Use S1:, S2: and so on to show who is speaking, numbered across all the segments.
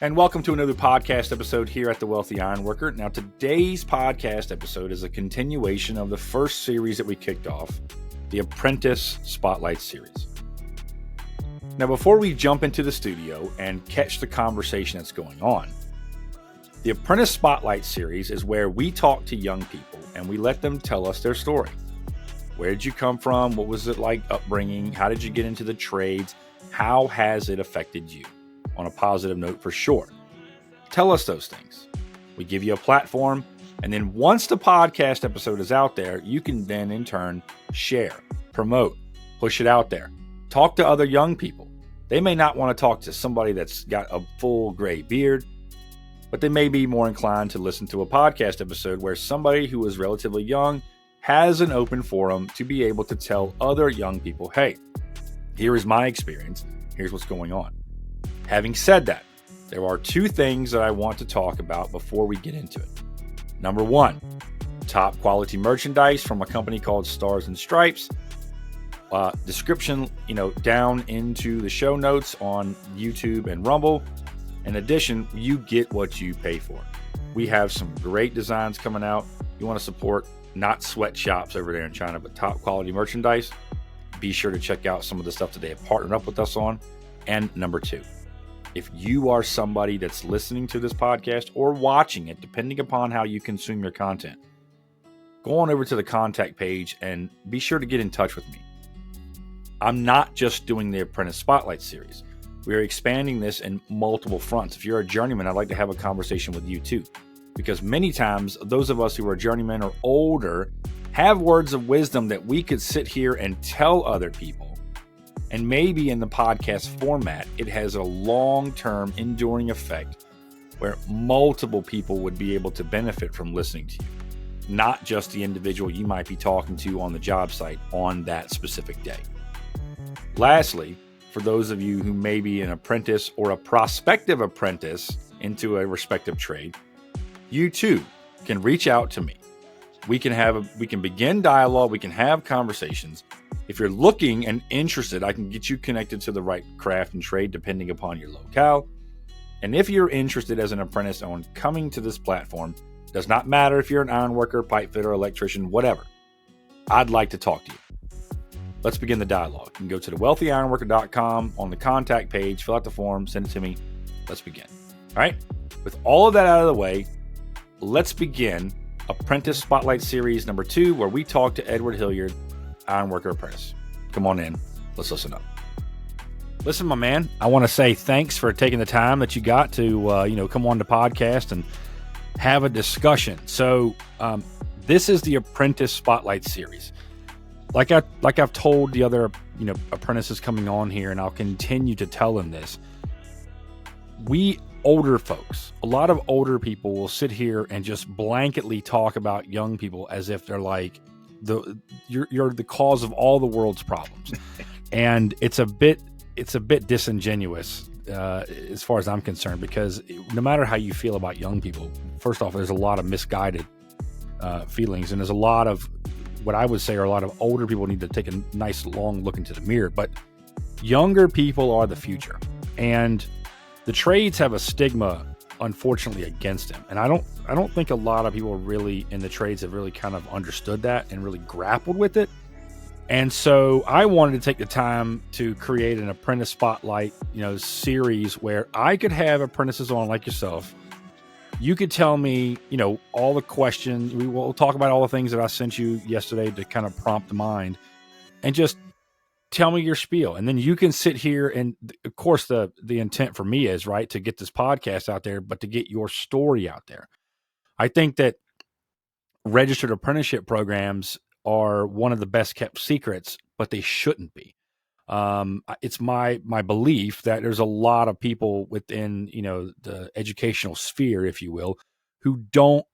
S1: And welcome to another podcast episode here at The Wealthy Ironworker. Now, today's podcast episode is a continuation of the first series that we kicked off, the Apprentice Spotlight Series. Now, before we jump into the studio and catch the conversation that's going on, the Apprentice Spotlight Series is where we talk to young people and we let them tell us their story. Where did you come from? What was it like upbringing? How did you get into the trades? How has it affected you? On a positive note for sure. Tell us those things. We give you a platform, and then once the podcast episode is out there, you can then in turn share, promote, push it out there. Talk to other young people. They may not want to talk to somebody that's got a full gray beard, but they may be more inclined to listen to a podcast episode where somebody who is relatively young has an open forum to be able to tell other young people, hey, here is my experience. Here's what's going on. Having said that, there are two things that I want to talk about before we get into it. Number one, top quality merchandise from a company called Stars and Stripes. Description, down into the show notes on YouTube and Rumble. In addition, you get what you pay for. We have some great designs coming out. You want to support not sweatshops over there in China, but top quality merchandise. Be sure to check out some of the stuff that they have partnered up with us on. And number two, if you are somebody that's listening to this podcast or watching it, depending upon how you consume your content, go on over to the contact page and be sure to get in touch with me. I'm not just doing the Apprentice Spotlight Series. We are expanding this in multiple fronts. If you're a journeyman, I'd like to have a conversation with you too. Because many times, those of us who are journeymen or older have words of wisdom that we could sit here and tell other people. And maybe in the podcast format, it has a long-term enduring effect where multiple people would be able to benefit from listening to you, not just the individual you might be talking to on the job site on that specific day. Lastly, for those of you who may be an apprentice or a prospective apprentice into a respective trade, you too can reach out to me. We can begin dialogue, we can have conversations. If you're looking and interested, I can get you connected to the right craft and trade depending upon your locale. And if you're interested as an apprentice on coming to this platform, does not matter if you're an ironworker, pipe fitter, electrician, whatever. I'd like to talk to you. Let's begin the dialogue. You can go to thewealthyironworker.com on the contact page, fill out the form, send it to me. Let's begin. All right. With all of that out of the way, let's begin Apprentice Spotlight Series number 2, where we talk to Edward Hilliard, Ironworker Apprentice. Come on in. Let's listen up. Listen, my man, I want to say thanks for taking the time that you got to, come on the podcast and have a discussion. So this is the Apprentice Spotlight Series. Like I've told the other, apprentices coming on here, and I'll continue to tell them this. We older folks, a lot of older people will sit here and just blanketly talk about young people as if they're like, you're the cause of all the world's problems. And it's a bit disingenuous as far as I'm concerned, because no matter how you feel about young people, first off, there's a lot of misguided feelings, and there's a lot of what I would say are a lot of older people need to take a nice long look into the mirror. But younger people are the future, and the trades have a stigma, unfortunately, against them. And I don't think a lot of people really in the trades have really kind of understood that and really grappled with it. And so I wanted to take the time to create an Apprentice Spotlight, series where I could have apprentices on like yourself. You could tell me, all the questions. We will talk about all the things that I sent you yesterday to kind of prompt the mind, and just tell me your spiel. And then you can sit here, and of course the intent for me is right to get this podcast out there, but to get your story out there. I think that registered apprenticeship programs are one of the best kept secrets, but they shouldn't be. It's my belief that there's a lot of people within, the educational sphere, if you will, who don't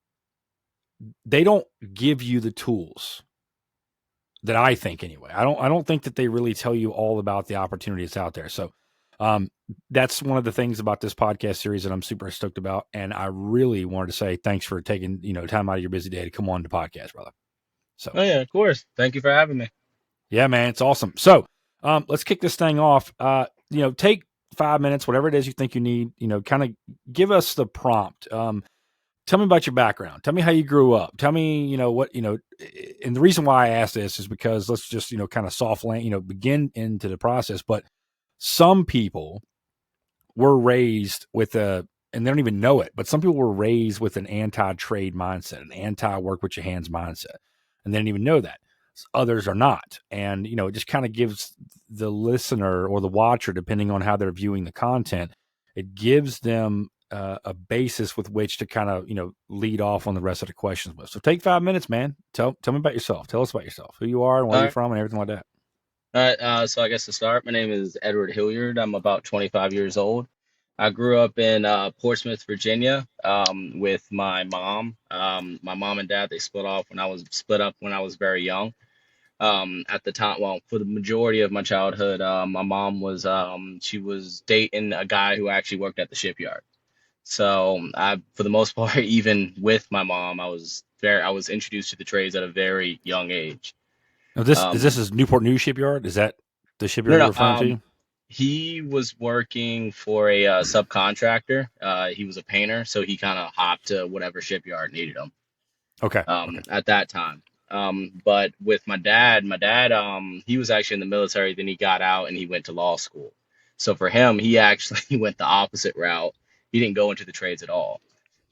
S1: give you the tools. That I think anyway. I don't think that they really tell you all about the opportunity that's out there. So that's one of the things about this podcast series that I'm super stoked about. And I really wanted to say thanks for taking time out of your busy day to come on the podcast, brother. So
S2: yeah, of course. Thank you for having me.
S1: Yeah, man, it's awesome. So let's kick this thing off. Take 5 minutes, whatever it is you think you need. Kind of give us the prompt. Tell me about your background. Tell me how you grew up. Tell me, what, and the reason why I asked this is because let's just, kind of soft land, begin into the process. But some people were raised with and they don't even know it, but some people were raised with an anti-trade mindset, an anti-work with your hands mindset, and they didn't even know that. Others are not. And, it just kind of gives the listener or the watcher, depending on how they're viewing the content, it gives them a basis with which to kind of, lead off on the rest of the questions with. So take 5 minutes, man. Tell me about yourself. Tell us about yourself, who you are and where
S2: All
S1: you're
S2: right.
S1: from and everything like that.
S2: All right. So I guess to start, my name is Edward Hilliard. I'm about 25 years old. I grew up in Portsmouth, Virginia, with my mom. My mom and dad, they split up when I was very young. At the time, well, for the majority of my childhood, my mom she was dating a guy who actually worked at the shipyard. So for the most part, even with my mom, I was introduced to the trades at a very young age.
S1: Now, this
S2: Um,
S1: is Newport News shipyard. Is that the
S2: no,
S1: shipyard you're
S2: no.
S1: referring to?
S2: He was working for a subcontractor. He was a painter, so he kind of hopped to whatever shipyard needed him
S1: Okay. Okay.
S2: at that time. But with my dad, he was actually in the military. Then he got out and he went to law school. So for him, he actually went the opposite route. He didn't go into the trades at all.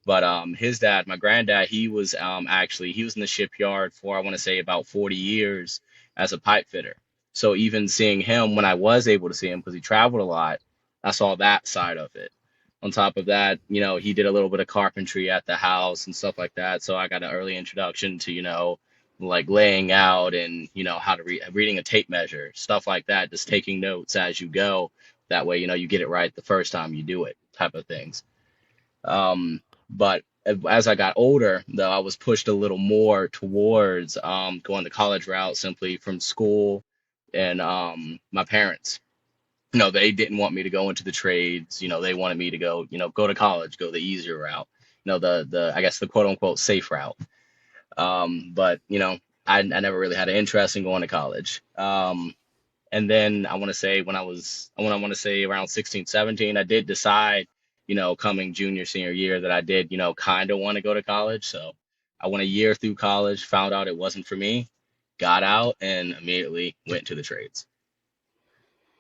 S2: But his dad, my granddad, he was in the shipyard for I want to say about 40 years as a pipe fitter. So even seeing him when I was able to see him because he traveled a lot, I saw that side of it. On top of that, he did a little bit of carpentry at the house and stuff like that. So I got an early introduction to, like laying out and, how to reading a tape measure, stuff like that, just taking notes as you go. That way, you get it right the first time you do it, type of things. But as I got older, though, I was pushed a little more towards going the college route simply from school and my parents. They didn't want me to go into the trades. They wanted me to go to college, go the easier route. The I guess the quote unquote safe route. But I never really had an interest in going to college. And then I want to say I want to say around 16, 17, I did decide, coming junior, senior year that I did, kind of want to go to college. So I went a year through college, found out it wasn't for me, got out and immediately went to the trades.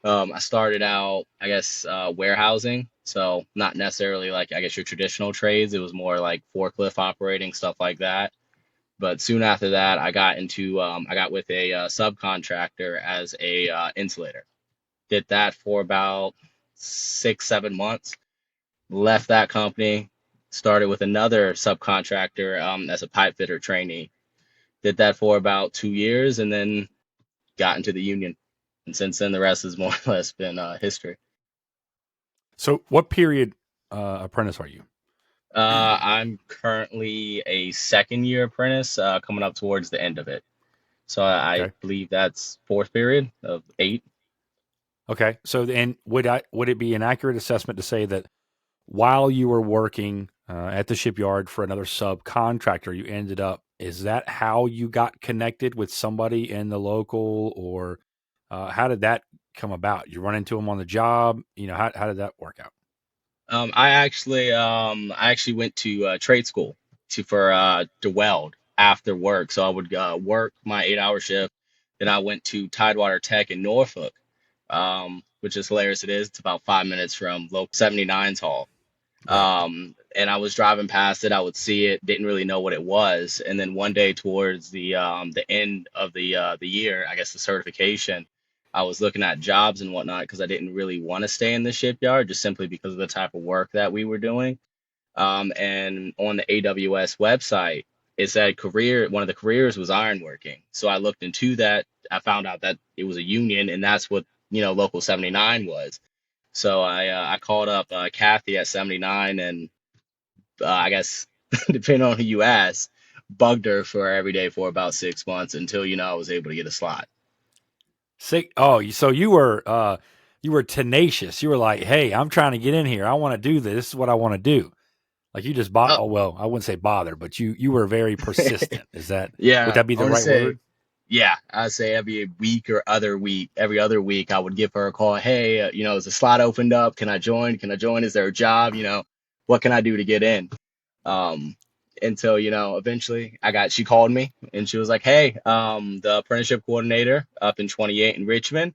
S2: I started out, I guess, warehousing. So not necessarily like, I guess, your traditional trades. It was more like forklift operating, stuff like that. But soon after that, I got with a subcontractor as a insulator. Did that for about 6, 7 months. Left that company. Started with another subcontractor as a pipe fitter trainee. Did that for about 2 years, and then got into the union. And since then, the rest has more or less been history.
S1: So, what period apprentice are you?
S2: I'm currently a second year apprentice, coming up towards the end of it. So I
S1: Okay.
S2: believe that's fourth period of 8.
S1: Okay. So, then would it be an accurate assessment to say that while you were working at the shipyard for another subcontractor, you ended up? Is that how you got connected with somebody in the local, or how did that come about? You run into them on the job. How did that work out?
S2: I actually went to trade school to weld after work. So I would work my 8-hour shift. Then I went to Tidewater Tech in Norfolk, which is hilarious. It is. It's about 5 minutes from local 79's hall.
S1: Right.
S2: And I was driving past it. I would see it. Didn't really know what it was. And then one day towards the end of the year, I guess the certification, I was looking at jobs and whatnot because I didn't really want to stay in the shipyard just simply because of the type of work that we were doing. And on the AWS website, it said one of the careers was ironworking. So I looked into that. I found out that it was a union, and that's what, Local 79 was. So I called up Kathy at 79, and I guess depending on who you ask, bugged her for every day for about 6 months until I was able to get a slot.
S1: Sick. Oh, so you were tenacious. You were like, "Hey, I'm trying to get in here. I want to do this. This is what I want to do." Like you just bought.
S2: Oh,
S1: Oh well, I wouldn't say bother, but you were very persistent. Would
S2: yeah,
S1: that be
S2: I
S1: the
S2: want to
S1: right
S2: say
S1: word?
S2: Yeah, I'd say every other week, I would give her a call. Hey, is the slot opened up? Can I join? Can I join? Is there a job? What can I do to get in? Um, until, eventually she called me and she was like, hey, the apprenticeship coordinator up in 28 in Richmond,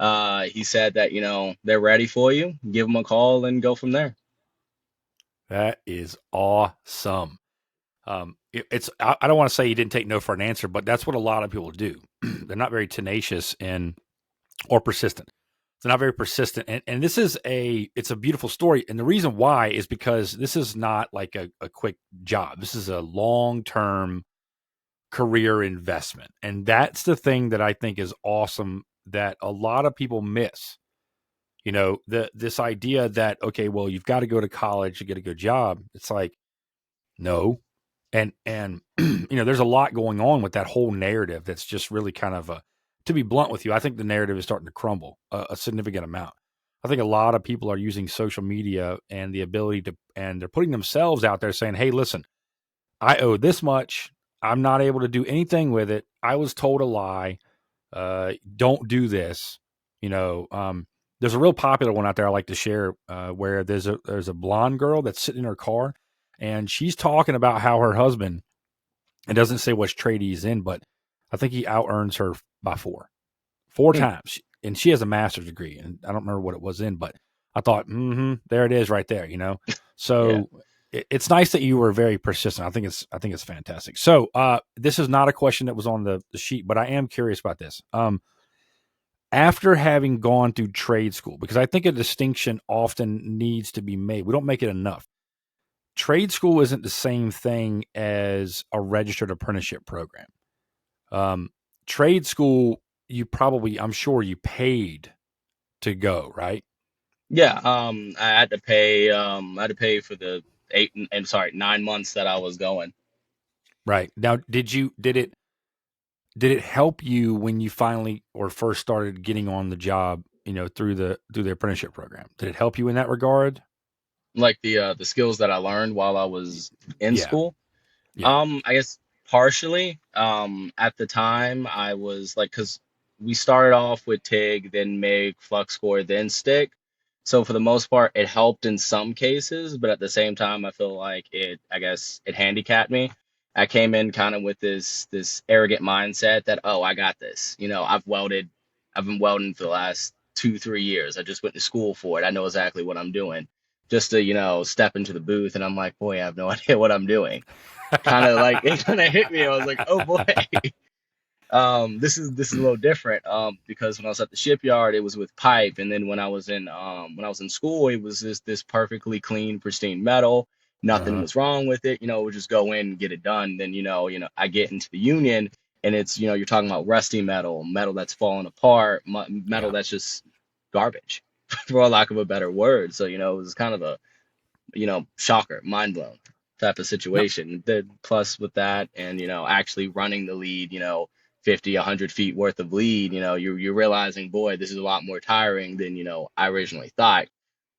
S2: he said that, they're ready for you. Give them a call and go from there.
S1: That is awesome. I don't want to say you didn't take no for an answer, but that's what a lot of people do. They're not very tenacious or persistent. They're not very persistent. And this is it's a beautiful story. And the reason why is because this is not like a quick job. This is a long-term career investment. And that's the thing that I think is awesome that a lot of people miss. This idea that, okay, well, you've got to go to college to get a good job. It's like, no. And there's a lot going on with that whole narrative that's just really kind of to be blunt with you, I think the narrative is starting to crumble a significant amount. I think a lot of people are using social media and the ability and they're putting themselves out there saying, hey, listen, I owe this much. I'm not able to do anything with it. I was told a lie. Don't do this. There's a real popular one out there I like to share where there's a blonde girl that's sitting in her car and she's talking about how her husband, it doesn't say which trade he's in, but I think he out earns her by four times. And she has a master's degree and I don't remember what it was in, but I thought, there it is right there, So
S2: Yeah.
S1: it's nice that you were very persistent. I think it's fantastic. So this is not a question that was on the sheet, but I am curious about this. After having gone through trade school, because I think a distinction often needs to be made. We don't make it enough. Trade school isn't the same thing as a registered apprenticeship program. Trade school, I'm sure you paid to go, right?
S2: Yeah. I had to pay, for the 9 months that I was going.
S1: Right. Now, did it help you when you finally or first started getting on the job, through the apprenticeship program? Did it help you in that regard?
S2: Like the skills that I learned while I was in
S1: Yeah.
S2: school.
S1: Yeah.
S2: I guess partially. At the time I was like, because we started off with TIG, then MIG, flux core, then stick. So for the most part, it helped in some cases, but at the same time, I feel like I guess it handicapped me. I came in kind of with this arrogant mindset that, oh, I got this. I've been welding for the last 2, 3 years. I just went to school for it. I know exactly what I'm doing. Just to, step into the booth, and I'm like, boy, I have no idea what I'm doing. Kind of like it kind of hit me. I was like, oh boy, this is a little different. Because when I was at the shipyard, it was with pipe, and then when I was in school, it was this perfectly clean, pristine metal. Nothing
S1: Uh-huh.
S2: was wrong with it. We'd just go in and get it done. Then I get into the union, and it's you're talking about rusty metal that's falling apart, metal
S1: Yeah.
S2: that's just garbage, for a lack of a better word. So it was kind of a shocker, mind blown type of
S1: No,
S2: situation. Plus with that, and actually running the lead, 50, 100 feet worth of lead, you're realizing, boy, this is a lot more tiring than I originally thought.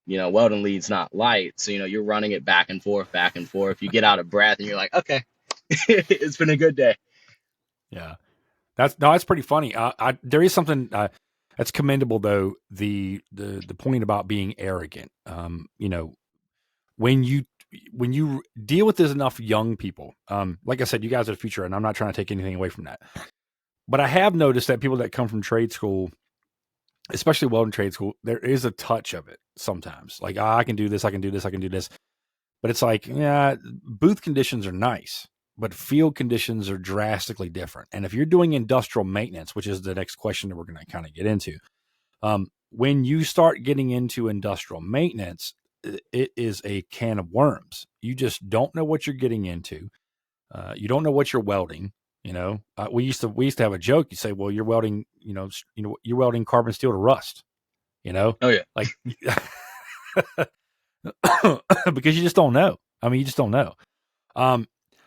S2: Welding lead's not light, so you're running it back and forth, back and forth. You get out of breath, and you're like, okay, it's been a good day.
S1: yeah. That's pretty funny. There is something that's commendable though. The point about being arrogant. When you deal with this enough young people, like I said, you guys are the future, and I'm not trying to take anything away from that. But I have noticed that people that come from trade school, especially welding trade school, there is a touch of it sometimes. Like, I can do this, I can do this, I can do this. But it's like, yeah, booth conditions are nice, but field conditions are drastically different. And if you're doing industrial maintenance, which is the next question that we're going to kind of get into, when you start getting into industrial maintenance, it is a can of worms. You just don't know what you're getting into. You don't know what you're welding. We used to have a joke. You say, well, you're welding, you're welding carbon steel to rust.
S2: Oh yeah.
S1: Like because you just don't know. I mean, you just don't know.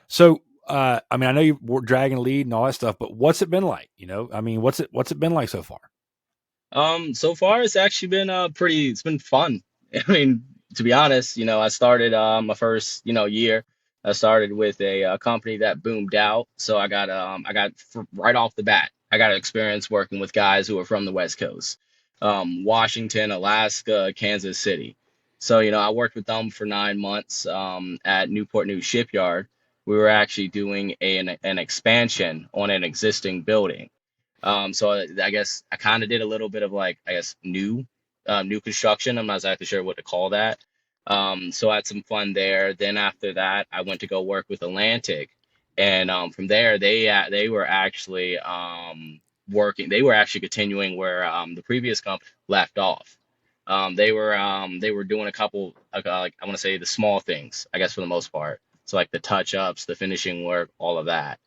S1: So I mean, I know you were dragging a lead and all that stuff, but what's it been like? I mean, what's it been like so far?
S2: So far it's actually been it's been fun. I mean, to be honest, I started my first, year I started with a company that boomed out, so right off the bat, I got experience working with guys who are from the West Coast, Washington, Alaska, Kansas City. So I worked with them for 9 months at Newport News Shipyard. We were actually doing an expansion on an existing building. So I guess I kind of did a little bit of like I guess new construction. I'm not exactly sure what to call that. So I had some fun there. Then after that, I went to go work with Atlantic, and from there they were actually working. They were actually continuing where the previous company left off. They were doing a couple like I want to say the small things, I guess for the most part. So like the touch ups, the finishing work, all of that.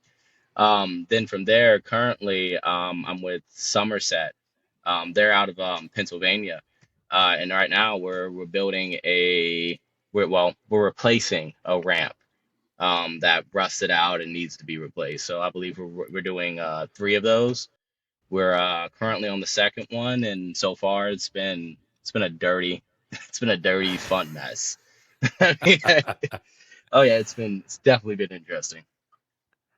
S2: Then from there, currently, I'm with Somerset. They're out of Pennsylvania, and right now we're building we're replacing a ramp that rusted out and needs to be replaced. So I believe we're doing three of those. We're currently on the second one, and so far it's been a dirty fun mess. Oh yeah, it's definitely been interesting.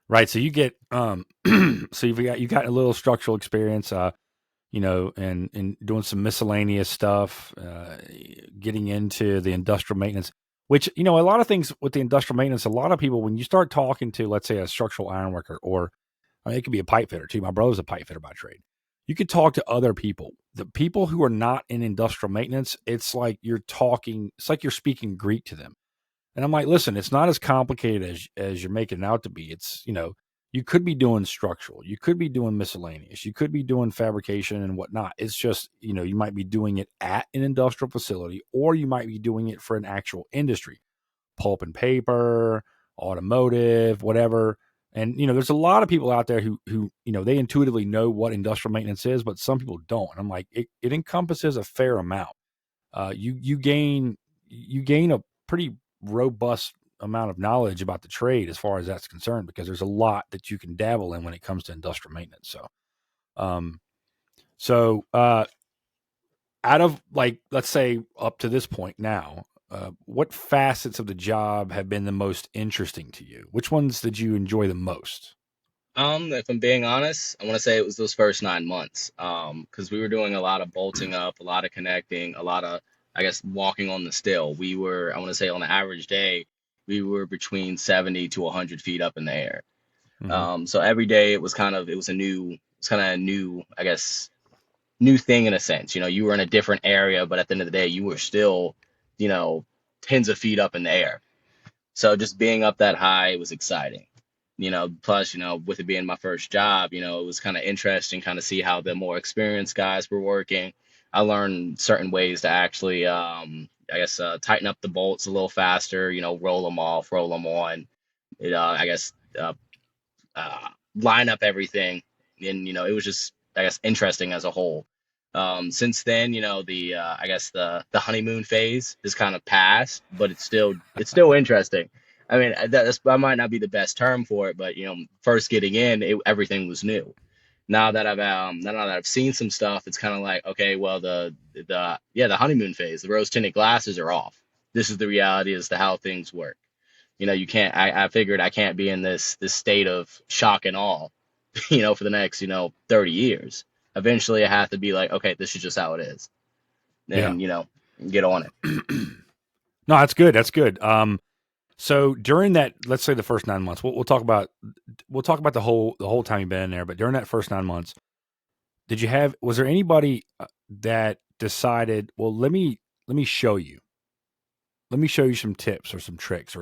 S1: Right. So you get so you got a little structural experience, and doing some miscellaneous stuff, getting into the industrial maintenance, which, a lot of things with the industrial maintenance, a lot of people, when you start talking to, let's say, a structural ironworker, or I mean, it could be a pipe fitter too. My brother's a pipe fitter by trade. You could talk to other people. The people who are not in industrial maintenance, it's like you're speaking Greek to them. And I'm like, listen, it's not as complicated as you're making it out to be. It's, you could be doing structural, you could be doing miscellaneous, you could be doing fabrication and whatnot. It's just, you might be doing it at an industrial facility, or you might be doing it for an actual industry, pulp and paper, automotive, whatever. And, there's a lot of people out there who, they intuitively know what industrial maintenance is, but some people don't. And I'm like, it encompasses a fair amount. You gain a pretty robust amount of knowledge about the trade as far as that's concerned, because there's a lot that you can dabble in when it comes to industrial maintenance. Um, so out of, like, let's say up to this point now, what facets of the job have been the most interesting to you? Which ones did you enjoy the most?
S2: If I'm being honest, I want to say it was those first 9 months. Because we were doing a lot of bolting up, a lot of connecting, a lot of, I guess, walking on the still. I want to say on an average day, we were between 70 to 100 feet up in the air.
S1: Hmm.
S2: So every day it's kind of a new, I guess, new thing in a sense. You were in a different area, but at the end of the day, you were still, you know, tens of feet up in the air. So just being up that high was exciting. Plus, with it being my first job, it was kind of interesting kind of see how the more experienced guys were working. I learned certain ways to actually, I guess, tighten up the bolts a little faster, roll them off, roll them on, I guess, uh, line up everything. And, it was just, I guess, interesting as a whole. Since then, I guess the honeymoon phase has kind of passed, but it's still interesting. I mean, that might not be the best term for it, but first getting in, everything was new. Now that I've seen some stuff, it's kind of like, okay, well, the honeymoon phase, the rose tinted glasses are off. This is the reality as to how things work. You can't. I figured I can't be in this state of shock and awe, for the next 30 years. Eventually, I have to be like, okay, this is just how it is,
S1: Yeah.
S2: and get on it.
S1: No, that's good. That's good. So during that, let's say the first 9 months, we'll talk about the whole time you've been in there. But during that first 9 months, was there anybody that decided, well, let me show you some tips or some tricks,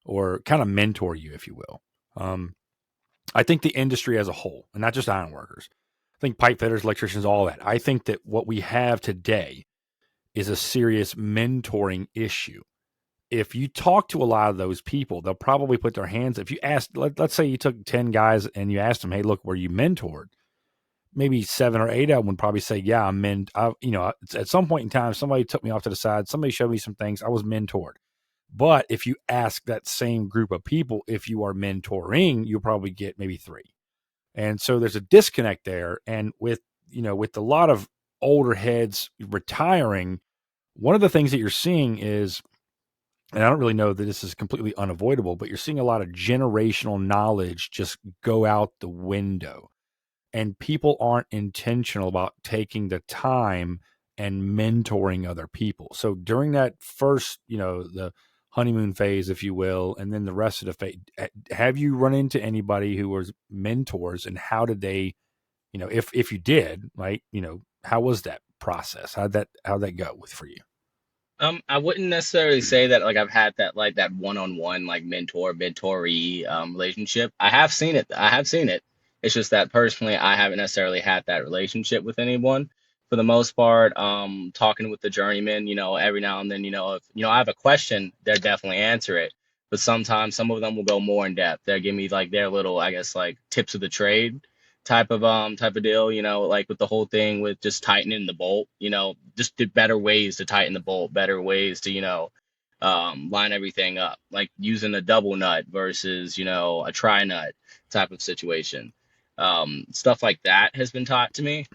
S1: or kind of mentor you, if you will. I think the industry as a whole, and not just ironworkers, I think pipe fitters, electricians, all that. I think that what we have today is a serious mentoring issue. If you talk to a lot of those people, they'll probably put their hands. If you ask, let's say you took 10 guys and you asked them, hey, look, were you mentored? Maybe 7 or 8 of them would probably say, yeah, at some point in time, somebody took me off to the side. Somebody showed me some things. I was mentored. But if you ask that same group of people, if you are mentoring, you'll probably get maybe three. And so there's a disconnect there. And with a lot of older heads retiring, one of the things that you're seeing is and I don't really know that this is completely unavoidable, but you're seeing a lot of generational knowledge just go out the window, and people aren't intentional about taking the time and mentoring other people. So during that first, the honeymoon phase, if you will, and then the rest of the phase, have you run into anybody who was mentors, and how did they, if you did, right, how was that process? How'd that go with for you?
S2: I wouldn't necessarily say that like I've had that like that one-on-one like mentoree relationship. I have seen it. I have seen it. It's just that personally, I haven't necessarily had that relationship with anyone. For the most part, talking with the journeyman, every now and then, if I have a question, they'll definitely answer it. But sometimes some of them will go more in depth. They'll give me like their little, I guess, like tips of the trade type of deal, like with the whole thing with just tightening the bolt, just the better ways to tighten the bolt, better ways to, line everything up, like using a double nut versus, a tri nut type of situation. Stuff like that has been taught to me.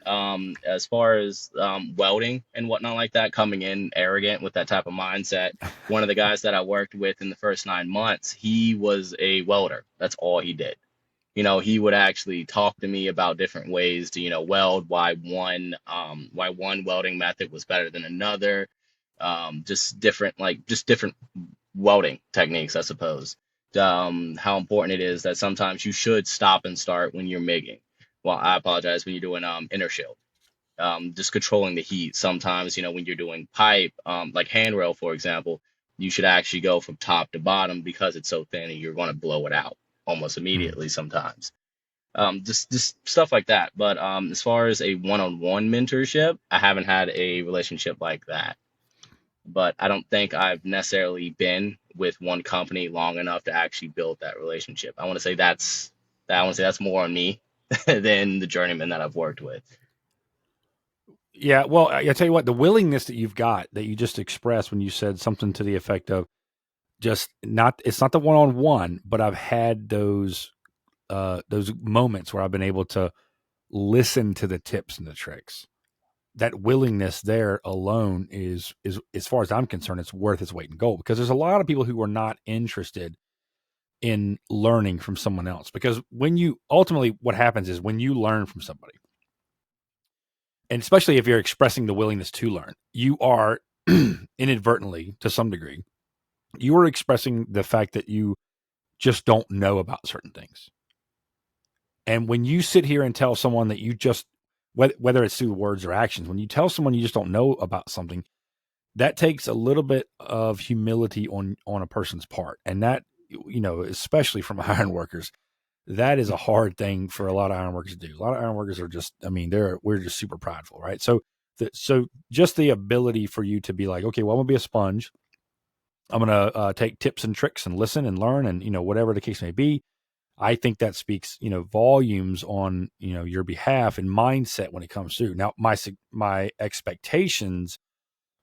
S2: As far as welding and whatnot like that, coming in arrogant with that type of mindset. One of the guys that I worked with in the first 9 months, he was a welder. That's all he did. He would actually talk to me about different ways to, weld, why one welding method was better than another. Just different welding techniques, I suppose. How important it is that sometimes you should stop and start when you're MIGing. Well, I apologize, when you're doing inner shield. Just controlling the heat. Sometimes, when you're doing pipe, like handrail, for example, you should actually go from top to bottom because it's so thin and you're going to blow it out almost
S1: Mm.
S2: immediately sometimes. Just stuff like that. But as far as a one-on-one mentorship, I haven't had a relationship like that. But I don't think I've necessarily been with one company long enough to actually build that relationship. I want to say that's more on me than the journeyman that I've worked with.
S1: Yeah, well, I tell you what, the willingness that you've got, that you just expressed when you said something to the effect of, just not, it's not the one on one, but I've had those moments where I've been able to listen to the tips and the tricks. That willingness there alone is as far as I'm concerned, it's worth its weight in gold, because there's a lot of people who are not interested in learning from someone else. Because when you ultimately, what happens is when you learn from somebody, and especially if you're expressing the willingness to learn, you are inadvertently, to some degree, you are expressing the fact that you just don't know about certain things. And when you sit here and tell someone that you just, whether it's through words or actions, when you tell someone you just don't know about something, that takes a little bit of humility on a person's part. And that, especially from ironworkers, that is a hard thing for a lot of ironworkers to do. A lot of ironworkers are just, I mean, we're just super prideful, right? So just the ability for you to be like, okay, well, I'm gonna be a sponge. I'm gonna take tips and tricks and listen and learn, and whatever the case may be. I think that speaks, volumes on, your behalf and mindset when it comes through. Now, my expectations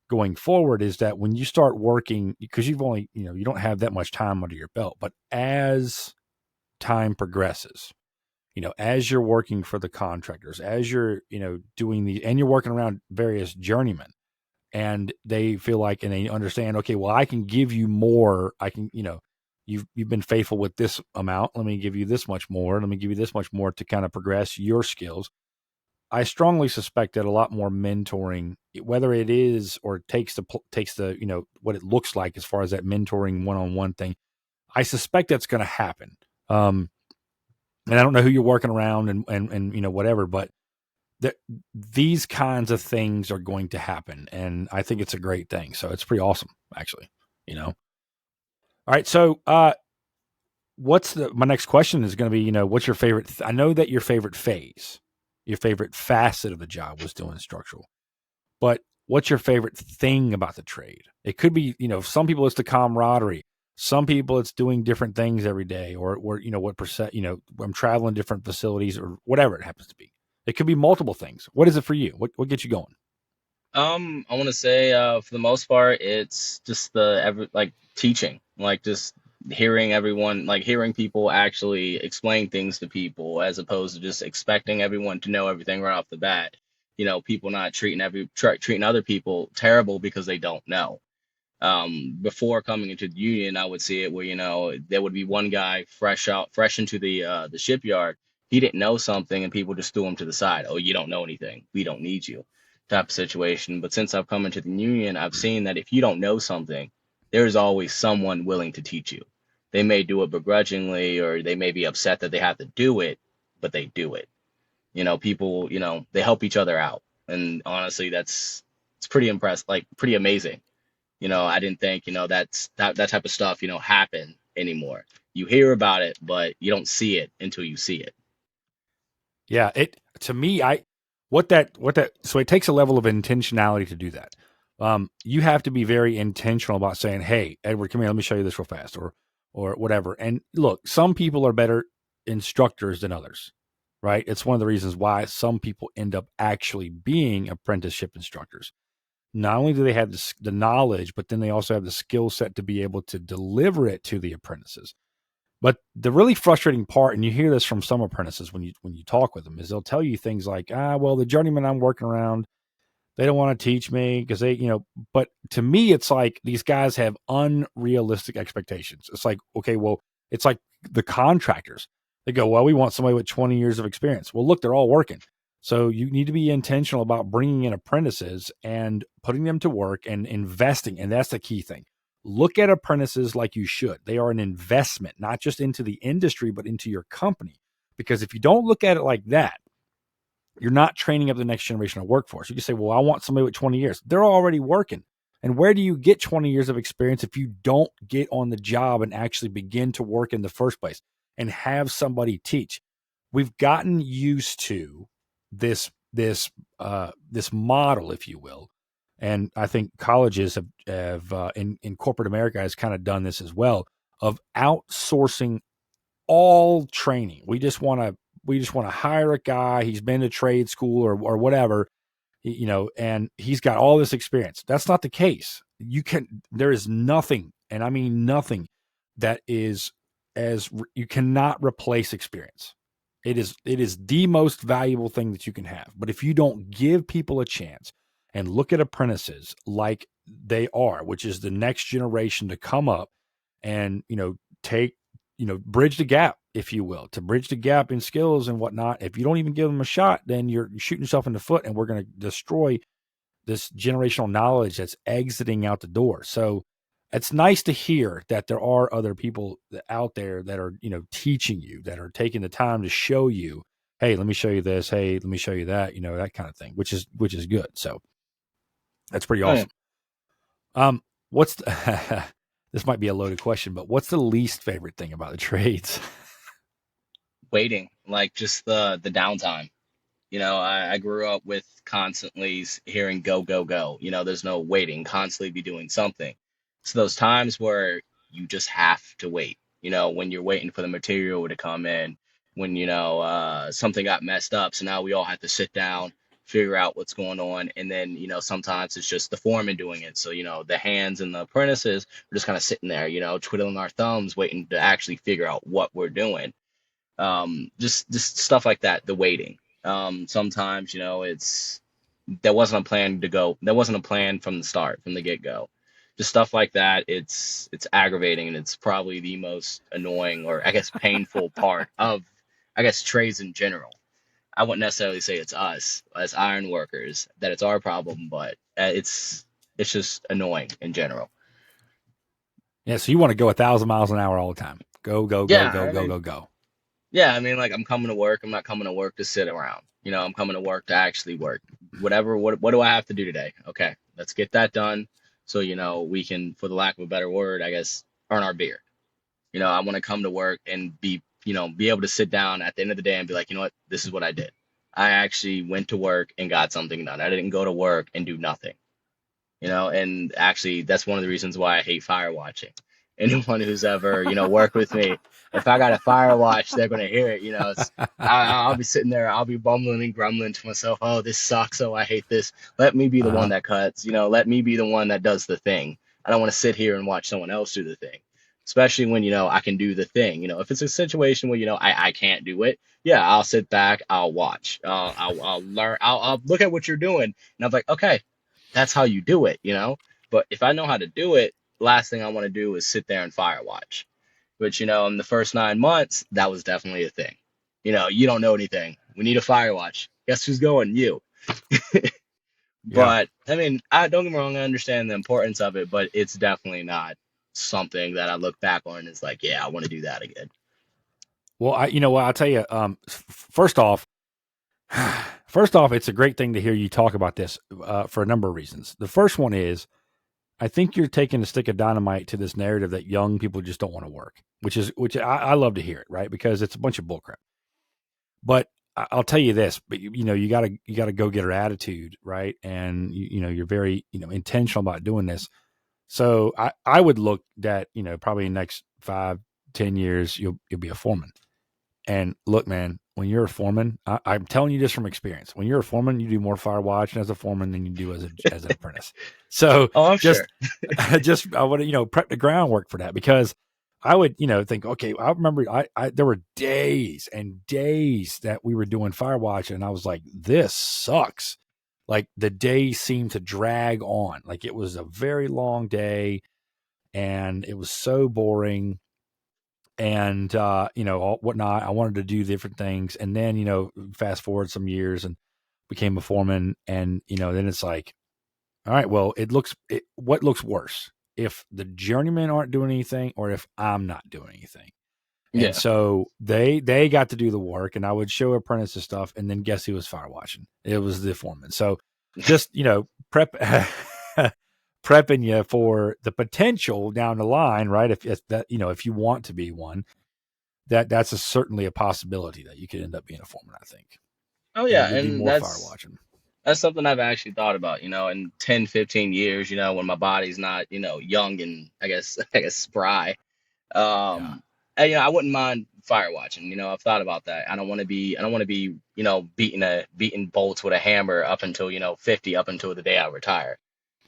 S1: going forward is that when you start working, because you've only, you don't have that much time under your belt, but as time progresses, as you're working for the contractors, as you're, doing and you're working around various journeymen, and they feel like, and they understand, okay, well, I can give you more. I can, you've been faithful with this amount. Let me give you this much more. Let me give you this much more to kind of progress your skills. I strongly suspect that a lot more mentoring, whether it is or takes the what it looks like as far as that mentoring one-on-one thing, I suspect that's going to happen. And I don't know who you're working around and whatever, but these kinds of things are going to happen, and I think it's a great thing. So it's pretty awesome, actually. All right, so what's my next question is going to be, what's your favorite? I know that your favorite phase, your favorite facet of the job was doing structural, but what's your favorite thing about the trade? It could be, some people it's the camaraderie. Some people it's doing different things every day, or what percent, I'm traveling different facilities or whatever it happens to be. It could be multiple things. What is it for you? What gets you going?
S2: I want to say, for the most part, it's just like teaching, like just hearing everyone, like hearing people actually explain things to people, as opposed to just expecting everyone to know everything right off the bat. People not treating other people terrible because they don't know. Before coming into the union, I would see it where, there would be one guy fresh into the shipyard. He didn't know something and people just threw him to the side. Oh, you don't know anything. We don't need you, type of situation. But since I've come into the union, I've seen that if you don't know something, there's always someone willing to teach you. They may do it begrudgingly, or they may be upset that they have to do it, but they do it. People, they help each other out. And honestly, it's pretty impressive, like pretty amazing. I didn't think, that type of stuff, happen anymore. You hear about it, but you don't see it until you see it.
S1: Yeah, it to me, so it takes a level of intentionality to do that. You have to be very intentional about saying, "Hey, Edward, come here, let me show you this real fast," or whatever. And look, some people are better instructors than others, right? It's one of the reasons why some people end up actually being apprenticeship instructors. Not only do they have the knowledge, but then they also have the skill set to be able to deliver it to the apprentices. But the really frustrating part, and you hear this from some apprentices when you talk with them, is they'll tell you things like, well, the journeyman I'm working around, they don't want to teach me because but to me, it's like these guys have unrealistic expectations. It's like, okay, well, it's like the contractors. They go, well, we want somebody with 20 years of experience. Well, look, they're all working. So you need to be intentional about bringing in apprentices and putting them to work and investing. And that's the key thing. Look at apprentices like you should. They are an investment, not just into the industry, but into your company. Because if you don't look at it like that, you're not training up the next generation of workforce. You can say, well, I want somebody with 20 years. They're already working. And where do you get 20 years of experience if you don't get on the job and actually begin to work in the first place and have somebody teach? We've gotten used to this model, if you will. And I think colleges have in corporate America has kind of done this as well, of outsourcing all training. We just want to hire a guy. He's been to trade school or whatever, and he's got all this experience. That's not the case. There is nothing, and I mean nothing, that is you cannot replace experience. It is the most valuable thing that you can have. But if you don't give people a chance and look at apprentices like they are, which is the next generation to come up and, bridge the gap, if you will, to bridge the gap in skills and whatnot. If you don't even give them a shot, then you're shooting yourself in the foot, and we're going to destroy this generational knowledge that's exiting out the door. So it's nice to hear that there are other people out there that are, teaching you, that are taking the time to show you, hey, let me show you this. Hey, let me show you that, that kind of thing, which is good. So that's pretty awesome. What's this might be a loaded question, but what's the least favorite thing about the trades?
S2: Waiting, like just the downtime. I grew up with constantly hearing go, go, go. There's no waiting, constantly be doing something. So those times where you just have to wait, when you're waiting for the material to come in, when, something got messed up. So now we all have to sit down, figure out what's going on. And then, sometimes it's just the foreman doing it. So, the hands and the apprentices are just kind of sitting there, twiddling our thumbs, waiting to actually figure out what we're doing. Just stuff like that, the waiting. Sometimes, there wasn't a plan from the start, from the get-go. Just stuff like that. It's aggravating, and it's probably the most annoying, or I guess painful part of, I guess, trades in general. I wouldn't necessarily say it's us as iron workers that it's our problem, but it's just annoying in general.
S1: Yeah. So you want to go 1,000 miles an hour all the time. Go, go, go,
S2: Yeah,
S1: go,
S2: I
S1: go,
S2: mean,
S1: go, go.
S2: yeah, I mean, like, I'm coming to work. I'm not coming to work to sit around. I'm coming to work to actually work. Whatever. What do I have to do today? Okay, let's get that done. So, we can, for the lack of a better word, I guess, earn our beer. I want to come to work and be able to sit down at the end of the day and be like, you know what, this is what I did. I actually went to work and got something done. I didn't go to work and do nothing. And actually, that's one of the reasons why I hate fire watching. Anyone who's ever, worked with me, if I got a fire watch, they're going to hear it. I'll be sitting there, I'll be bumbling and grumbling to myself, oh, this sucks, oh, I hate this. Let me be the one that cuts, let me be the one that does the thing. I don't want to sit here and watch someone else do the thing, especially when, I can do the thing. If it's a situation where, I can't do it, yeah, I'll sit back, I'll watch, I'll learn, I'll look at what you're doing. And I'm like, okay, that's how you do it. But if I know how to do it, last thing I want to do is sit there and fire watch. Which, in the first 9 months, that was definitely a thing. You don't know anything. We need a fire watch. Guess who's going? You.
S1: Yeah.
S2: But I mean, I don't get me wrong, I understand the importance of it, but it's definitely not something that I look back on and is like, yeah, I want to do that again.
S1: Well, you know what, I'll tell you, first off, it's a great thing to hear you talk about this for a number of reasons. The first one is, I think you're taking a stick of dynamite to this narrative that young people just don't want to work, which I love to hear it, right? Because it's a bunch of bullcrap. But I'll tell you this, but you gotta go getter attitude, right? And you're very, intentional about doing this. So I would look that, probably in the next 5-10 years, you'll be a foreman. And look, man, when you're a foreman, I'm telling you this from experience. When you're a foreman, you do more fire watching as a foreman than you do as an apprentice. So
S2: I'm
S1: just,
S2: sure.
S1: I want to, prep the groundwork for that, because I would, think, okay, I remember there were days and days that we were doing fire watching, and I was like, this sucks. Like the day seemed to drag on. Like it was a very long day and it was so boring. And whatnot. I wanted to do different things, and then fast forward some years and became a foreman, and then it's like, all right, well, what looks worse, if the journeymen aren't doing anything or if I'm not doing anything.
S2: Yeah.
S1: And so they got to do the work, and I would show apprentices stuff, and then guess who was fire watching? It was the foreman. So just prep. Prepping you for the potential down the line, right? If that, if you want to be one, that's certainly a possibility that you could end up being a foreman, I think.
S2: Oh
S1: And you
S2: yeah,
S1: could do
S2: and
S1: more fire watching.
S2: that's something I've actually thought about, in 10, 15 years, when my body's not, young and I guess spry.
S1: Yeah.
S2: And, I wouldn't mind fire watching. I've thought about that. I don't want to be, beating bolts with a hammer up until, 50, up until the day I retire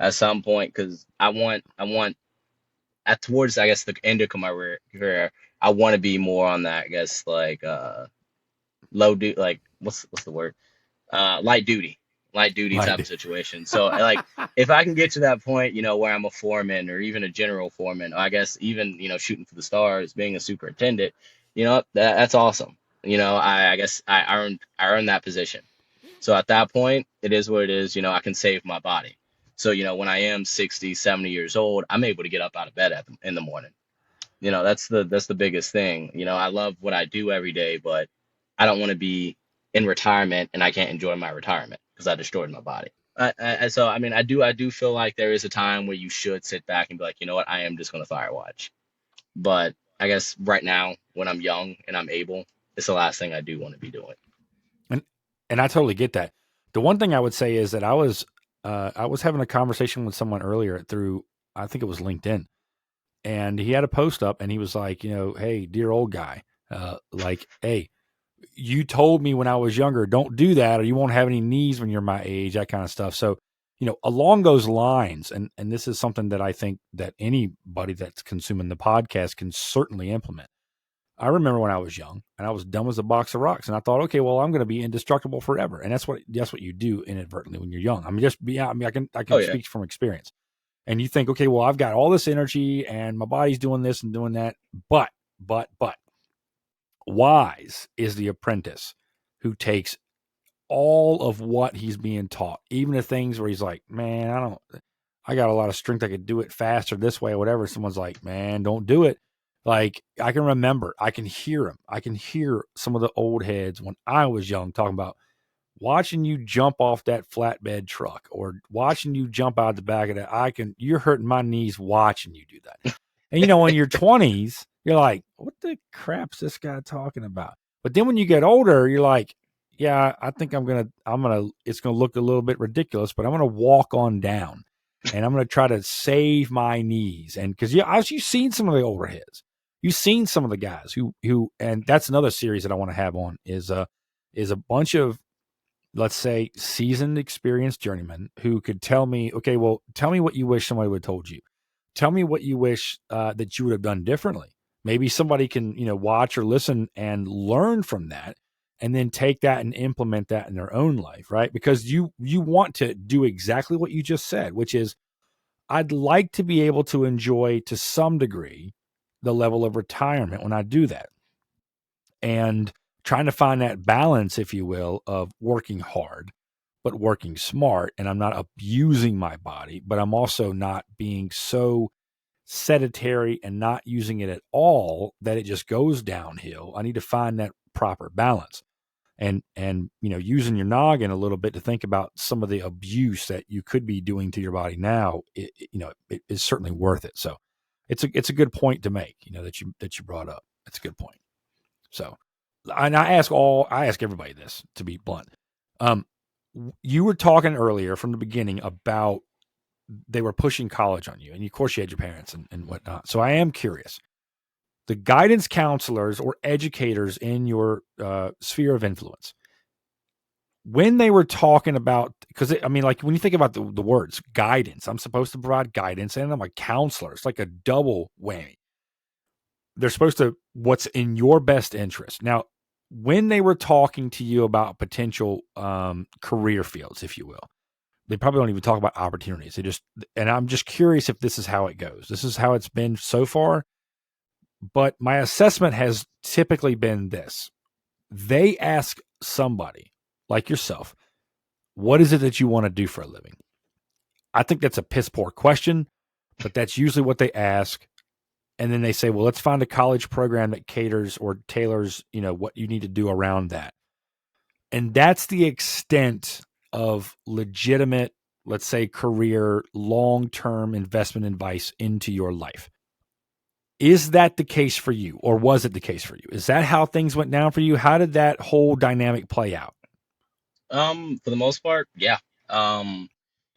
S2: at some point, because I want at towards, I guess, the end of my career, I want to be more on that, I guess, like low duty, like what's the word? Light duty. Light duty type of situation. So like if I can get to that point, where I'm a foreman or even a general foreman, or I guess even, shooting for the stars, being a superintendent, that's awesome. I guess I earned that position. So at that point, it is what it is. I can save my body. So, when I am 60, 70 years old, I'm able to get up out of bed in the morning. That's the biggest thing. I love what I do every day, but I don't want to be in retirement and I can't enjoy my retirement because I destroyed my body. So, I mean, I do feel like there is a time where you should sit back and be like, you know what, I am just going to fire watch. But I guess right now, when I'm young and I'm able, it's the last thing I do want to be doing.
S1: And I totally get that. The one thing I would say is that I was having a conversation with someone earlier through, I think it was LinkedIn, and he had a post up, and he was like, hey, dear old guy, like, hey, you told me when I was younger, don't do that, or you won't have any knees when you're my age, that kind of stuff. So, along those lines, and this is something that I think that anybody that's consuming the podcast can certainly implement. I remember when I was young and I was dumb as a box of rocks, and I thought, okay, well, I'm going to be indestructible forever. And that's what you do inadvertently when you're young. I mean, I can speak from experience. And you think, okay, well, I've got all this energy and my body's doing this and doing that. But wise is the apprentice who takes all of what he's being taught, even the things where he's like, man, I got a lot of strength. I could do it faster this way or whatever. Someone's like, man, don't do it. Like, I can remember, I can hear him. I can hear some of the old heads when I was young talking about watching you jump off that flatbed truck or watching you jump out the back of that. You're hurting my knees watching you do that. And, in your 20s, you're like, what the crap's this guy talking about? But then when you get older, you're like, yeah, I think it's going to look a little bit ridiculous, but I'm going to walk on down and I'm going to try to save my knees. And because you've seen some of the older heads. You've seen some of the guys who, and that's another series that I want to have on is a bunch of, let's say, seasoned, experienced journeymen who could tell me, okay, well, tell me what you wish somebody would have told you. Tell me what you wish that you would have done differently. Maybe somebody can, watch or listen and learn from that, and then take that and implement that in their own life, right? Because you want to do exactly what you just said, which is, I'd like to be able to enjoy to some degree the level of retirement when I do that. And trying to find that balance, if you will, of working hard, but working smart. And I'm not abusing my body, but I'm also not being so sedentary and not using it at all that it just goes downhill. I need to find that proper balance. And using your noggin a little bit to think about some of the abuse that you could be doing to your body now, it is certainly worth it. So it's a good point to make, that you brought up. It's a good point. So, and I ask everybody this, to be blunt. You were talking earlier from the beginning about they were pushing college on you, and of course you had your parents and whatnot. So I am curious. The guidance counselors or educators in your sphere of influence, when they were talking about, because like when you think about the words guidance, I'm supposed to provide guidance, and I'm a counselor. It's like a double whammy. They're supposed to, what's in your best interest. Now, when they were talking to you about potential career fields, if you will, they probably don't even talk about opportunities. And I'm just curious if this is how it goes. This is how it's been so far. But my assessment has typically been this. They ask somebody like yourself, what is it that you want to do for a living? I think that's a piss poor question, but that's usually what they ask. And then they say, well, let's find a college program that caters or tailors, what you need to do around that. And that's the extent of legitimate, let's say, career, long-term investment advice into your life. Is that the case for you, or was it the case for you? Is that how things went down for you? How did that whole dynamic play out?
S2: For the most part, yeah.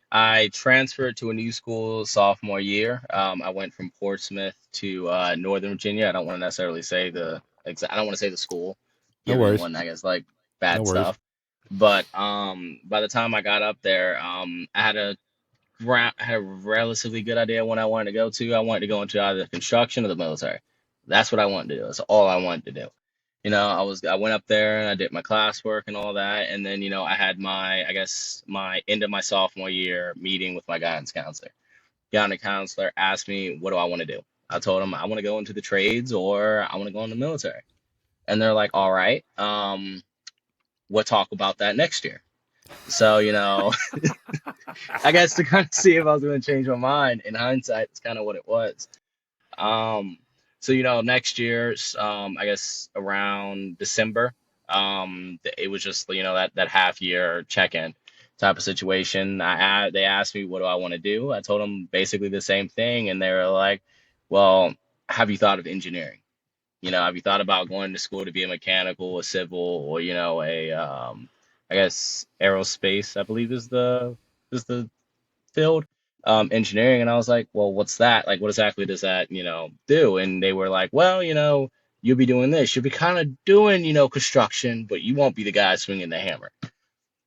S2: I transferred to a new school sophomore year. I went from Portsmouth to Northern Virginia. I don't want to necessarily say I don't want to say the school,
S1: No
S2: give
S1: worries.
S2: anyone, I guess, like
S1: No
S2: bad
S1: worries.
S2: stuff. But by the time I got up there, I had a relatively good idea what I wanted to go to. I wanted to go into either construction or the military. That's what I wanted to do. That's all I wanted to do. I went up there and I did my classwork and all that, and then I had my end of my sophomore year meeting with my guidance counselor. Guidance counselor asked me, what do I want to do? I told him I want to go into the trades or I want to go in the military. And they're like, all right, we'll talk about that next year. So, I guess to kind of see if I was going to change my mind. In hindsight, it's kind of what it was. So, next year, I guess around December, it was just, that half year check-in type of situation. They asked me, what do I want to do? I told them basically the same thing. And they were like, well, have you thought of engineering? Have you thought about going to school to be a mechanical, a civil, or, I guess aerospace, I believe is the field, engineering. And I was like, well, what's that? Like, what exactly does that, do? And they were like, well, you'll be doing this. You'll be kind of doing, construction, but you won't be the guy swinging the hammer.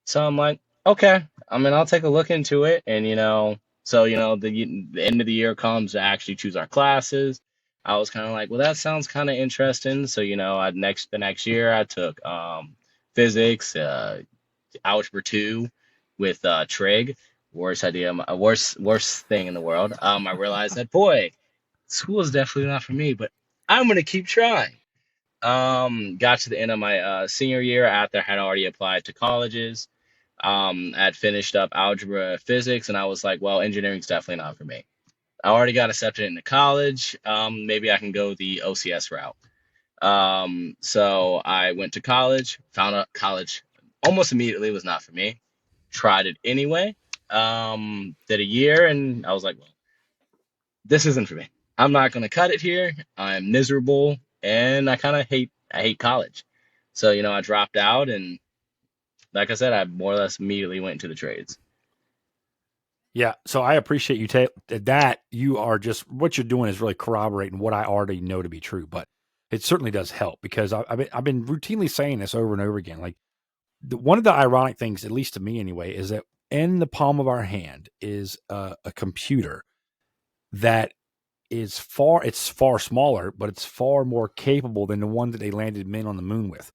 S2: So I'm like, okay, I mean, I'll take a look into it. And, so, the end of the year comes to actually choose our classes. I was kind of like, well, that sounds kind of interesting. So, the next year I took physics, algebra 2 with trig. Worst idea, worst thing in the world. I realized that, boy, school is definitely not for me, but I'm gonna keep trying. Got to the end of my senior year after I had already applied to colleges. I had finished up algebra, physics, and I was like, well, engineering's definitely not for me. I already got accepted into college. Maybe I can go the OCS route. So I went to college, found out college almost immediately was not for me. Tried it anyway. Did a year, and I was like, well, this isn't for me. I'm not gonna cut it here. I'm miserable, and I hate college. So, I dropped out, and like I said, I more or less immediately went into the trades.
S1: Yeah, so I appreciate you that you are just, what you're doing is really corroborating what I already know to be true, but it certainly does help because I've been routinely saying this over and over again. Like one of the ironic things, at least to me anyway, is that in the palm of our hand is a computer that it's far smaller, but it's far more capable than the one that they landed men on the moon with.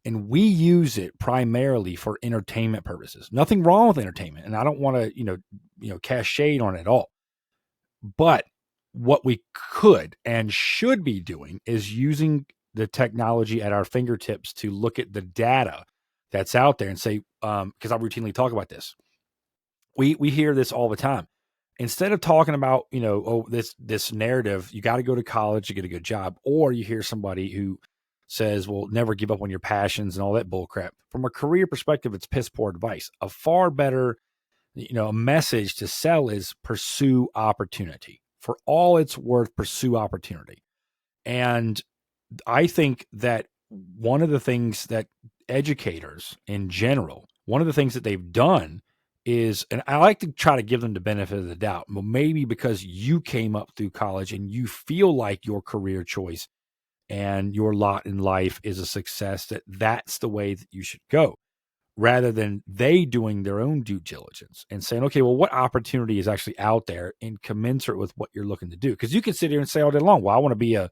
S1: And we use it primarily for entertainment purposes. Nothing wrong with entertainment. And I don't want to, cast shade on it at all. But what we could and should be doing is using the technology at our fingertips to look at the data that's out there and say, because I routinely talk about this. We hear this all the time. Instead of talking about, this narrative, you got to go to college to get a good job, or you hear somebody who says, well, never give up on your passions and all that bull crap. From a career perspective, it's piss poor advice. A far better, a message to sell is pursue opportunity. For all it's worth, pursue opportunity. And I think that one of the things that educators in general, one of the things that they've done is, and I like to try to give them the benefit of the doubt, but maybe because you came up through college and you feel like your career choice and your lot in life is a success, that's the way that you should go, rather than they doing their own due diligence and saying, okay, well, what opportunity is actually out there and commensurate with what you're looking to do? Because you can sit here and say all day long, well, I want to be I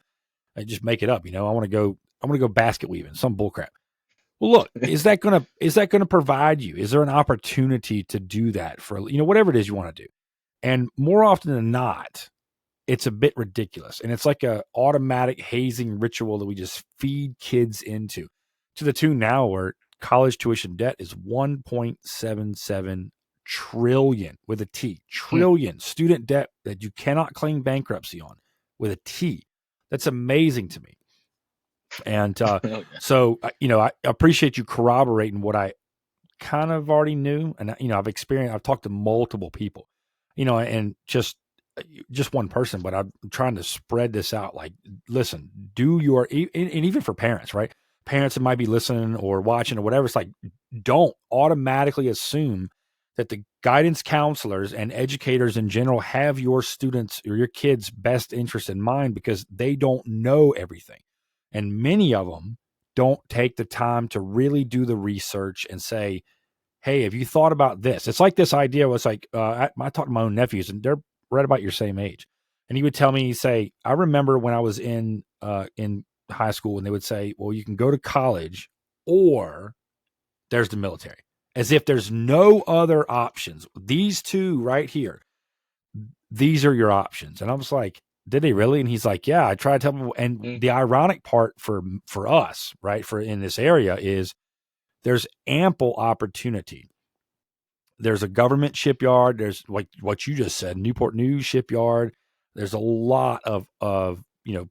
S1: just make it up, I want to go basket weaving, some bullcrap. Well, look, is that gonna provide you? Is there an opportunity to do that for whatever it is you want to do? And more often than not, it's a bit ridiculous, and it's like a automatic hazing ritual that we just feed kids into, to the tune now where college tuition debt is 1.77 trillion with a T, trillion student debt that you cannot claim bankruptcy on with a T. That's amazing to me. And so, I appreciate you corroborating what I kind of already knew. And, I've talked to multiple people, and just one person, but I'm trying to spread this out. Like, listen, and even for parents, right? Parents that might be listening or watching or whatever, it's like, don't automatically assume that the guidance counselors and educators in general have your students or your kids' best interest in mind, because they don't know everything. And many of them don't take the time to really do the research and say, hey, have you thought about this? It's like this idea was like, I talk to my own nephews, and they're right about your same age. And he would tell me, he'd say, I remember when I was in high school, and they would say, well, you can go to college or there's the military, as if there's no other options. These two right here, these are your options. And I was like, did they really? And he's like, yeah, I tried to tell people. And the ironic part for us, right, for in this area is there's ample opportunity. There's a government shipyard. There's like what you just said, Newport News shipyard. There's a lot of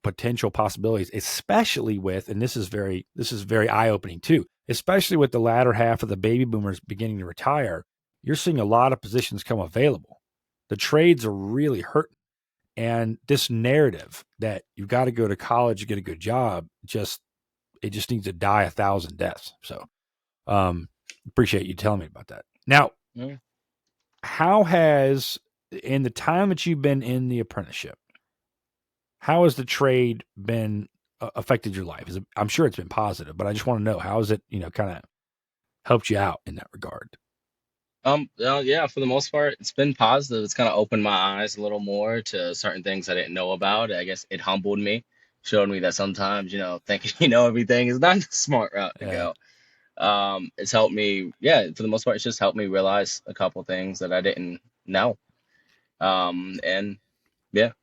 S1: potential possibilities, especially with, and this is very eye-opening too, especially with the latter half of the baby boomers beginning to retire. You're seeing a lot of positions come available. The trades are really hurting. And this narrative that you've got to go to college to get a good job, it just needs to die 1,000 deaths. So appreciate you telling me about that. Now, how has, in the time that you've been in the apprenticeship, how has the trade been affected your life? I'm sure it's been positive, but I just want to know, how has it, kind of helped you out in that regard?
S2: Yeah, for the most part, it's been positive. It's kind of opened my eyes a little more to certain things I didn't know about. I guess it humbled me, showed me that sometimes, thinking you know everything is not the smart route to go. It's helped me, for the most part, it's just helped me realize a couple things that I didn't know. And yeah.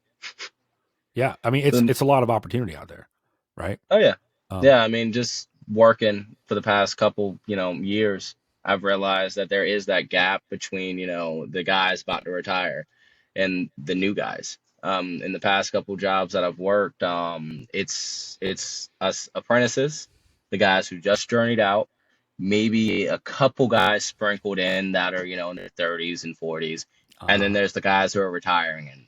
S1: Yeah, I mean, it's a lot of opportunity out there, right?
S2: Oh yeah. Yeah, I mean, just working for the past couple, years, I've realized that there is that gap between, the guys about to retire and the new guys. In the past couple jobs that I've worked, it's us apprentices, the guys who just journeyed out, maybe a couple guys sprinkled in that are, in their 30s and 40s. And then there's the guys who are retiring in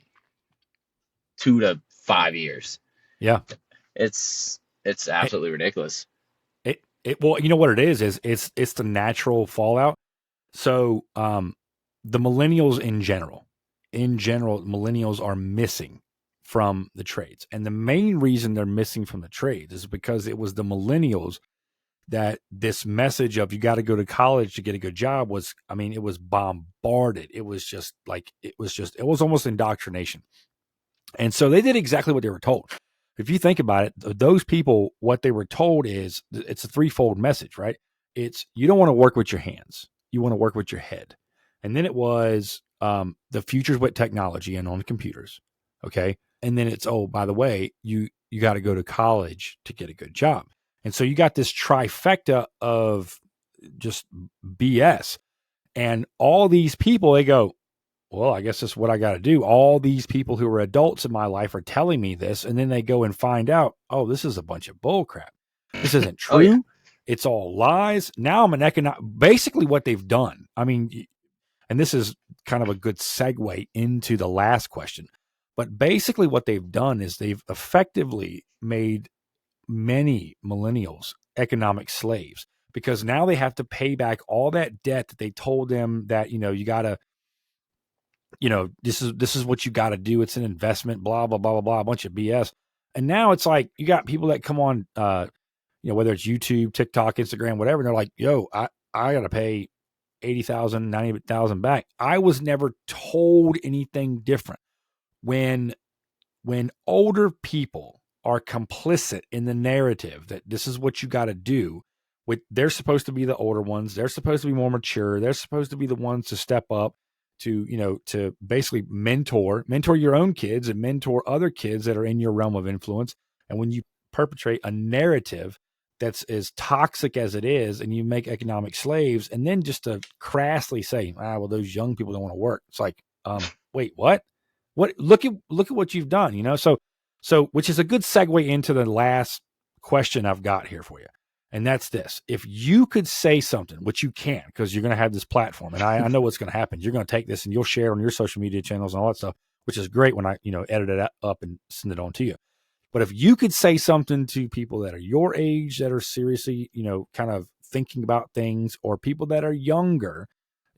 S2: 2 to 5 years.
S1: Yeah.
S2: It's absolutely ridiculous.
S1: Well, you know what it is it's the natural fallout. So, the millennials in general, millennials are missing from the trades. And the main reason they're missing from the trades is because it was the millennials that this message of you got to go to college to get a good job was, it was bombarded. It was almost indoctrination. And so they did exactly what they were told. If you think about it, those people, what they were told is, it's a threefold message, right? It's, you don't want to work with your hands. You want to work with your head. And then it was, the future's with technology and on computers. Okay. And then it's, oh, by the way, you got to go to college to get a good job. And so you got this trifecta of just BS. And all these people, they go, well, I guess that's what I got to do. All these people who are adults in my life are telling me this. And then they go and find out, oh, this is a bunch of bull crap. This isn't true. Oh, yeah. It's all lies. Now I'm basically what they've done. I mean, and this is kind of a good segue into the last question. But basically what they've done is they've effectively made many millennials economic slaves, because now they have to pay back all that debt that they told them that, you got to, this is what you got to do. It's an investment, blah, blah, blah, blah, blah, a bunch of BS. And now it's like, you got people that come on, whether it's YouTube, TikTok, Instagram, whatever. And they're like, yo, I got to pay 80,000, 90,000 back. I was never told anything different. When older people are complicit in the narrative that this is what you got to do, they're supposed to be the older ones. They're supposed to be more mature. They're supposed to be the ones to step up to basically mentor your own kids and mentor other kids that are in your realm of influence. And when you perpetrate a narrative that's as toxic as it is, and you make economic slaves, and then just to crassly say, well, those young people don't want to work. It's like, wait, what? What? Look at what you've done, So which is a good segue into the last question I've got here for you. And that's this. If you could say something, which you can, because you're going to have this platform, and I know what's going to happen. You're going to take this and you'll share it on your social media channels and all that stuff, which is great when I, edit it up and send it on to you. But if you could say something to people that are your age, that are seriously, kind of thinking about things, or people that are younger,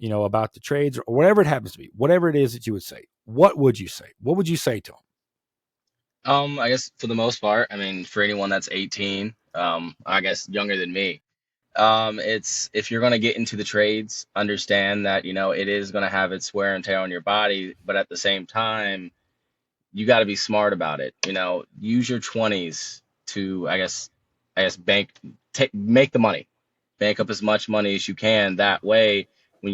S1: about the trades, or whatever it happens to be, whatever it is that you would say, what would you say? What would you say to them?
S2: I guess for the most part, I mean, for anyone that's 18, I guess younger than me, it's, if you're going to get into the trades, understand that, it is going to have its wear and tear on your body, but at the same time, you got to be smart about it. Use your 20s to, I guess make the money, bank up as much money as you can. That way,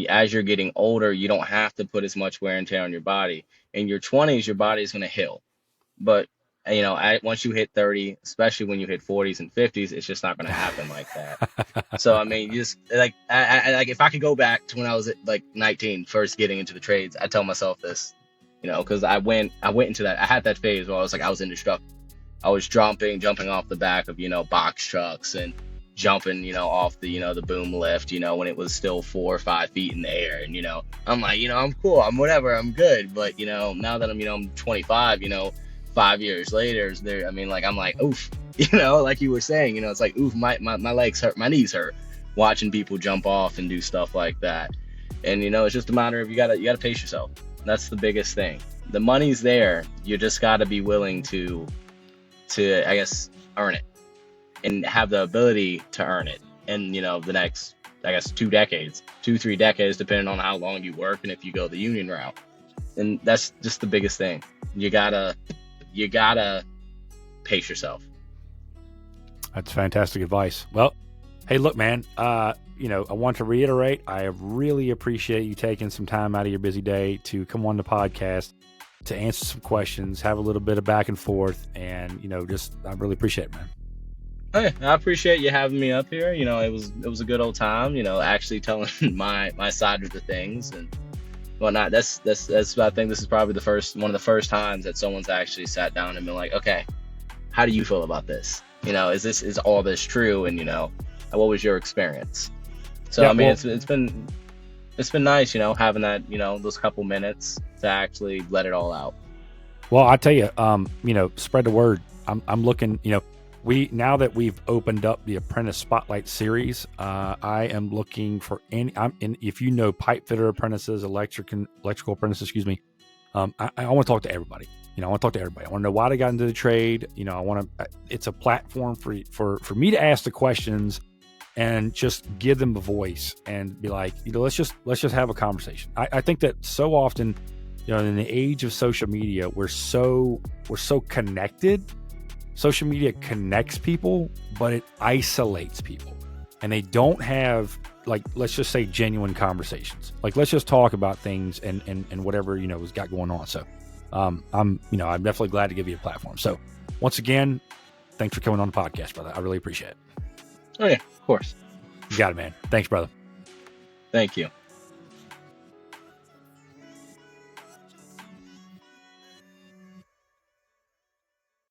S2: as you're getting older, you don't have to put as much wear and tear on your body. In your 20s, your body is going to heal. But, once you hit 30, especially when you hit 40s and 50s, it's just not going to happen like that. So, I mean, just like, I if I could go back to when I was like 19, first getting into the trades, I tell myself this, because I went into that. I had that phase where I was indestructible. I was jumping off the back of, box trucks, and jumping, off the, the boom lift, when it was still 4 or 5 feet in the air. And, I'm like, I'm cool. I'm whatever. I'm good. But, now that I'm 25, 5 years later, I'm like, oof, like you were saying, it's like, oof, my legs hurt, my knees hurt, watching people jump off and do stuff like that. And, it's just a matter of, you gotta pace yourself. That's the biggest thing. The money's there. You just gotta be willing to, I guess, earn it, and have the ability to earn it. And, the next, I guess, 3 decades, depending on how long you work and if you go the union route. And that's just the biggest thing. You gotta pace yourself.
S1: That's fantastic advice. Well, hey, look, man, I want to reiterate, I really appreciate you taking some time out of your busy day to come on the podcast, to answer some questions, have a little bit of back and forth, and, I really appreciate it, man.
S2: Hey, I appreciate you having me up here. It was a good old time, actually telling my side of the things and whatnot. That's I think this is probably one of the first times that someone's actually sat down and been like, okay, how do you feel about this? Is all this true? And what was your experience? So yeah, I mean, it's been nice, having that, those couple minutes to actually let it all out.
S1: Well, I tell you, spread the word. I'm looking, now that we've opened up the Apprentice Spotlight series, I am looking for if pipe fitter apprentices, electrical apprentices, excuse me. I want to talk to everybody. I want to talk to everybody. I want to know why they got into the trade. It's a platform for me to ask the questions and just give them a voice and be like, let's just have a conversation. I think that so often, in the age of social media, we're so connected. Social media connects people, but it isolates people, and they don't have like, let's just say genuine conversations. Like, let's just talk about things and whatever, has got going on. So I'm definitely glad to give you a platform. So once again, thanks for coming on the podcast, brother. I really appreciate it.
S2: Oh yeah, of course.
S1: You got it, man. Thanks, brother.
S2: Thank you.